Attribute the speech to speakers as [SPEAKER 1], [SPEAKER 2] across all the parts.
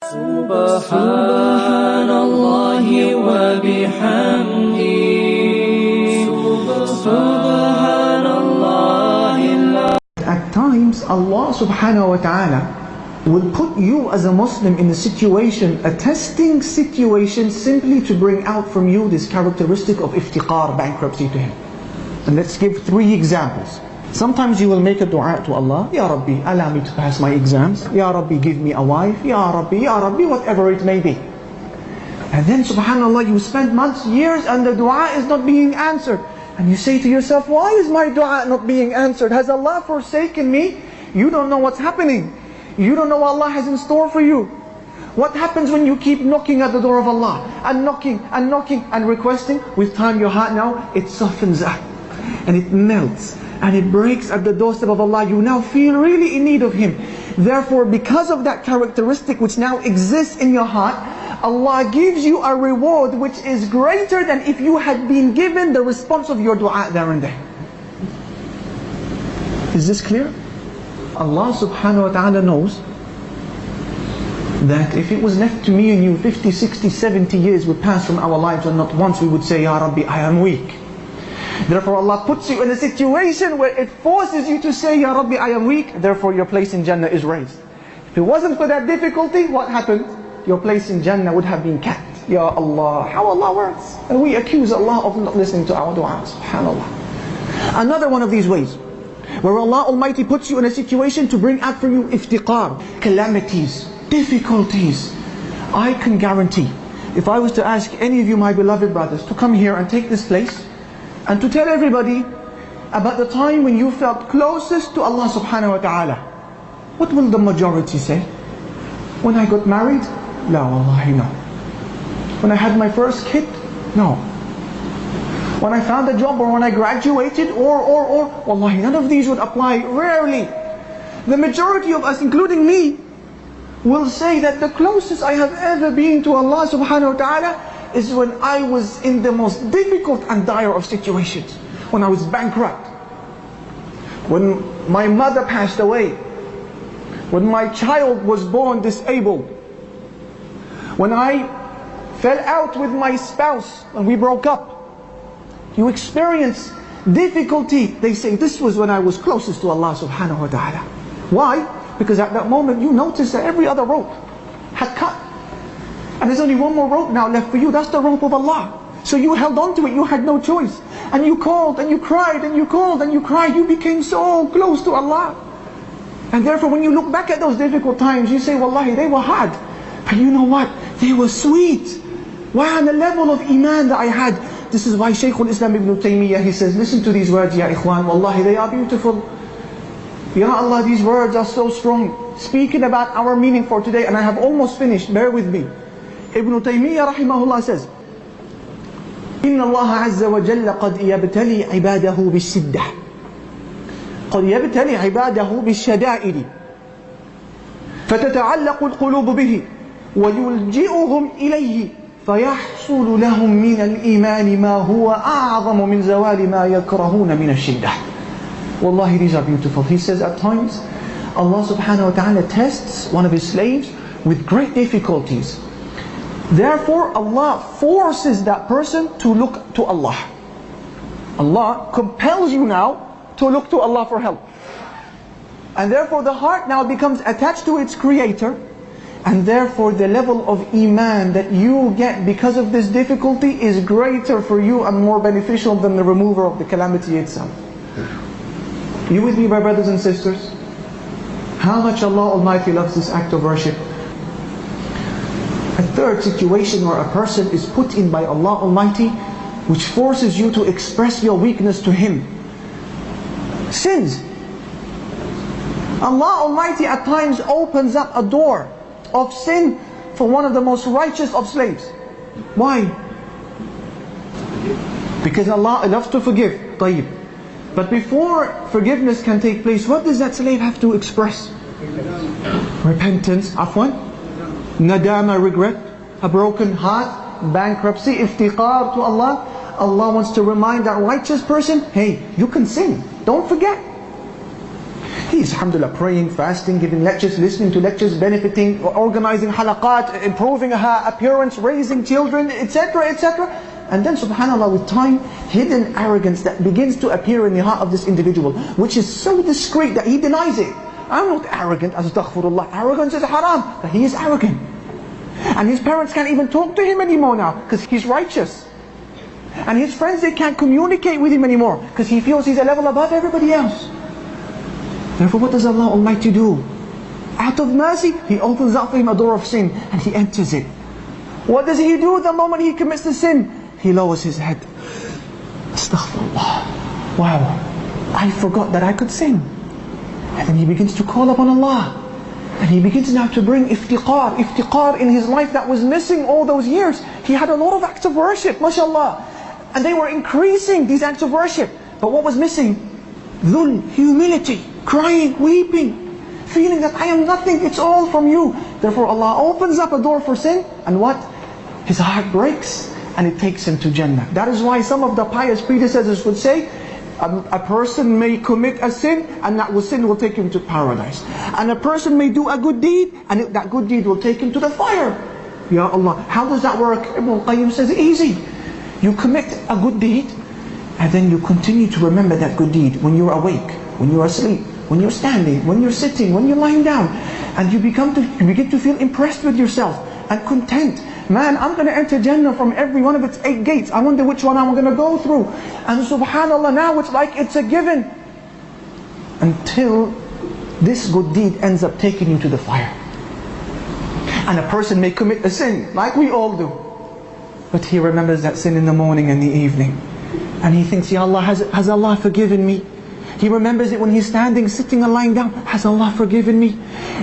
[SPEAKER 1] Subhanallahi wa bihamdi. Subhanallahi.
[SPEAKER 2] At times, Allah subhanahu wa ta'ala will put you as a Muslim in a situation, a testing situation, simply to bring out from you this characteristic of iftiqar, bankruptcy to Him. And let's give 3 examples. Sometimes you will make a dua to Allah, Ya Rabbi, allow me to pass my exams. Ya Rabbi, give me a wife. Ya Rabbi, whatever it may be. And then subhanAllah, you spend months, years, and the dua is not being answered. And you say to yourself, why is my dua not being answered? Has Allah forsaken me? You don't know what's happening. You don't know what Allah has in store for you. What happens when you keep knocking at the door of Allah, and knocking, and knocking, and requesting? With time, your heart now, it softens up, and it melts, and it breaks at the doorstep of Allah. You now feel really in need of Him. Therefore, because of that characteristic which now exists in your heart, Allah gives you a reward which is greater than if you had been given the response of your dua there and then. Is this clear? Allah subhanahu wa ta'ala knows that if it was left to me and you, 50, 60, 70 years would pass from our lives and not once we would say, Ya Rabbi, I am weak. Therefore Allah puts you in a situation where it forces you to say, Ya Rabbi, I am weak. Therefore your place in Jannah is raised. If it wasn't for that difficulty, what happened? Your place in Jannah would have been kept. Ya Allah, how Allah works. And we accuse Allah of not listening to our dua. SubhanAllah. Another one of these ways, where Allah Almighty puts you in a situation to bring out for you iftiqar, calamities, difficulties. I can guarantee, if I was to ask any of you, my beloved brothers, to come here and take this place, and to tell everybody about the time when you felt closest to Allah subhanahu wa ta'ala, what will the majority say? When I got married? La wallahi, no. When I had my first kid? No. When I found a job, or when I graduated, or, wallahi, none of these would apply. Rarely. The majority of us, including me, will say that the closest I have ever been to Allah subhanahu wa ta'ala is when I was in the most difficult and dire of situations. When I was bankrupt. When my mother passed away. When my child was born disabled. When I fell out with my spouse and we broke up. You experience difficulty. They say this was when I was closest to Allah subhanahu wa ta'ala. Why? Because at that moment you notice that every other rope had cut. And there's only one more rope now left for you. That's the rope of Allah. So you held on to it. You had no choice. And you called and you cried and you called and you cried. You became so close to Allah. And therefore when you look back at those difficult times, you say, wallahi, they were hard. But you know what? They were sweet. Why? On the level of iman that I had. This is why Shaykh al-Islam ibn Taymiyyah, he says, listen to these words, Ya Ikhwan, wallahi, they are beautiful. Ya Allah, these words are so strong. Speaking about our meaning for today, and I have almost finished, bear with me. Ibn Taymiyyah rahimahullah says, إن الله عز وجل قد يبتلي عباده بالشدة قد يبتلي عباده بالشدائد فتتعلق القلوب به ويلجئهم إليه فيحصل لهم من الإيمان ما هو أعظم من زوال ما يكرهون من الشدة. Wallahi, these are beautiful. He says at times Allah subhanahu wa ta'ala tests one of His slaves with great difficulties. Therefore Allah forces that person to look to Allah. Allah compels you now to look to Allah for help. And therefore the heart now becomes attached to its Creator. And therefore the level of iman that you get because of this difficulty is greater for you and more beneficial than the remover of the calamity itself. You with me, my brothers and sisters? How much Allah Almighty loves this act of worship. A third situation where a person is put in by Allah Almighty, which forces you to express your weakness to Him. Sins. Allah Almighty at times opens up a door of sin for one of the most righteous of slaves. Why? Because Allah loves to forgive. طيب. But before forgiveness can take place, what does that slave have to express? Repentance, afwan, nadama, regret, a broken heart, bankruptcy, iftiqar to Allah. Allah wants to remind that righteous person, hey, you can sin. Don't forget. He's, alhamdulillah, praying, fasting, giving lectures, listening to lectures, benefiting, organizing halaqat, improving her appearance, raising children, etc., etc. And then, subhanAllah, with time, hidden arrogance that begins to appear in the heart of this individual, which is so discreet that he denies it. I'm not arrogant, astaghfirullah. Arrogance is haram, but he is arrogant. And his parents can't even talk to him anymore now, because he's righteous. And his friends, they can't communicate with him anymore, because he feels he's a level above everybody else. Therefore, what does Allah Almighty do? Out of mercy, He opens up for him a door of sin, and he enters it. What does he do the moment he commits the sin? He lowers his head. Astaghfirullah. Wow, I forgot that I could sin. And then he begins to call upon Allah. And he begins now to bring iftiqar in his life that was missing all those years. He had a lot of acts of worship, mashallah. And they were increasing, these acts of worship. But what was missing? Dhul, humility, crying, weeping, feeling that I am nothing, it's all from you. Therefore Allah opens up a door for sin, and what? His heart breaks, and it takes him to Jannah. That is why some of the pious predecessors would say, a person may commit a sin, and that sin will take him to paradise. And a person may do a good deed, and that good deed will take him to the fire. Ya Allah, how does that work? Ibn al-Qayyim says, easy. You commit a good deed, and then you continue to remember that good deed when you're awake, when you're asleep, when you're standing, when you're sitting, when you're lying down. And you begin to feel impressed with yourself and content. Man, I'm going to enter Jannah from every one of its 8 gates. I wonder which one I'm going to go through. And subhanAllah, now it's like it's a given. Until this good deed ends up taking you to the fire. And a person may commit a sin, like we all do. But he remembers that sin in the morning and the evening. And he thinks, Ya Allah, has Allah forgiven me? He remembers it when he's standing, sitting and lying down. Has Allah forgiven me?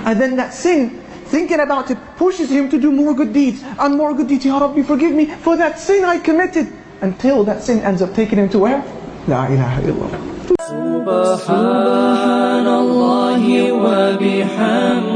[SPEAKER 2] And then that sin, thinking about it, pushes him to do more good deeds and more good deeds. Ya Rabbi, forgive me for that sin I committed. Until that sin ends up taking him to where? La ilaha illallah.
[SPEAKER 1] Subhanallah wa bihamdih.